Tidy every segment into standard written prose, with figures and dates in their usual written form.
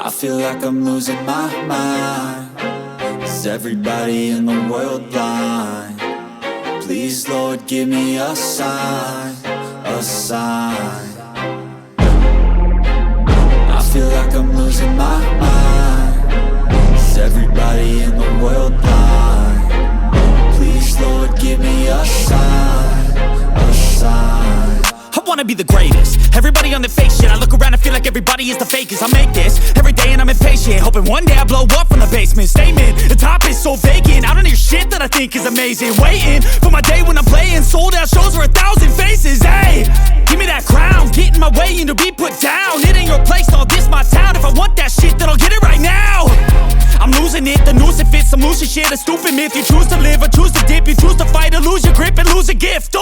I feel like I'm losing my mind. Is everybody in the world blind? Please, Lord, give me a sign, a sign. I feel like I'm losing my mind. Is everybody in the world blind? Please, Lord, give me a sign, a sign. I wanna be the greatest. Everybody on the fake shit. I look around and feel like everybody is the fakest. I make this every day and I'm impatient, hoping one day I blow up from the basement. Statement, the top is so vacant. I don't hear shit that I think is amazing. Waiting for my day when I'm playing sold out shows for 1,000 faces. Hey, give me that crown, get in my way and to be put down. It ain't your place, all this my town. If I want that shit, then I'll get it right now. I'm losing it, the noose it fits. I'm losing shit, a stupid myth. You choose to live or choose to dip. You choose to fight or lose your grip and lose a gift.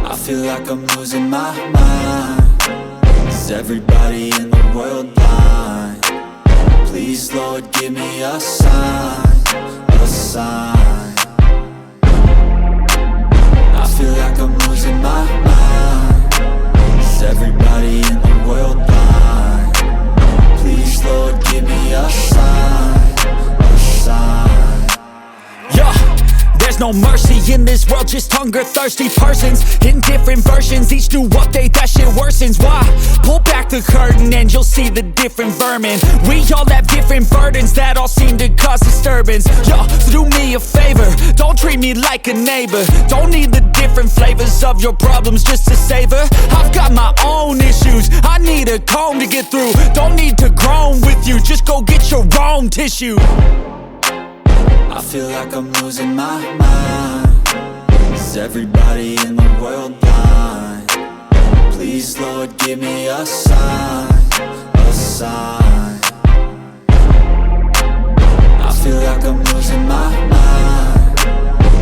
I feel like I'm losing my mind. Is everybody in the world blind? Please, Lord, give me a sign, a sign. I feel like I'm losing my mind. Is everybody in the world blind? Please, Lord, give me a sign, a sign. Yeah. There's no mercy in this world, just hunger-thirsty persons in different versions. Each new update, that shit worsens. Why? Pull back the curtain and you'll see the different vermin. We all have different burdens that all seem to cause disturbance. Yo, so do me a favor, don't treat me like a neighbor. Don't need the different flavors of your problems just to savor. I've got my own issues, I need a comb to get through. Don't need to groan with you, just go get your own tissue. I feel like I'm losing my mind. Is everybody in the world blind? Please, Lord, give me a sign, a sign. I feel like I'm losing my mind.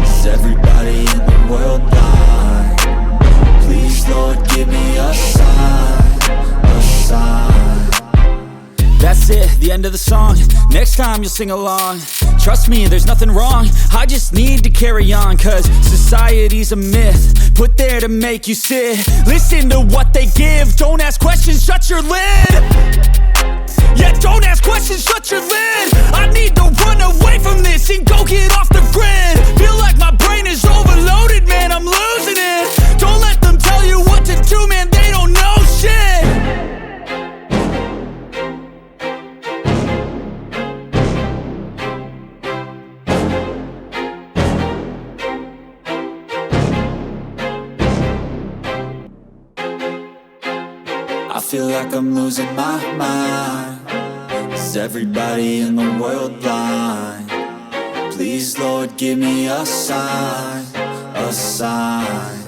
Is everybody in the world blind? Please, Lord, give me a sign, a sign. That's it, the end of the song. Next time you'll sing along. Trust me, there's nothing wrong. I just need to carry on, cause society's a myth put there to make you sit. Listen to what they give. Don't ask questions, shut your lid. Yeah, don't ask questions, shut your lid. I need to run away from this and go get off the grid. Feel like my brain is overloaded, man, I'm losing it. Don't let them tell you what to do, man, they don't know shit. I feel like I'm losing my mind. Is everybody in the world blind? Please, Lord, give me a sign, a sign.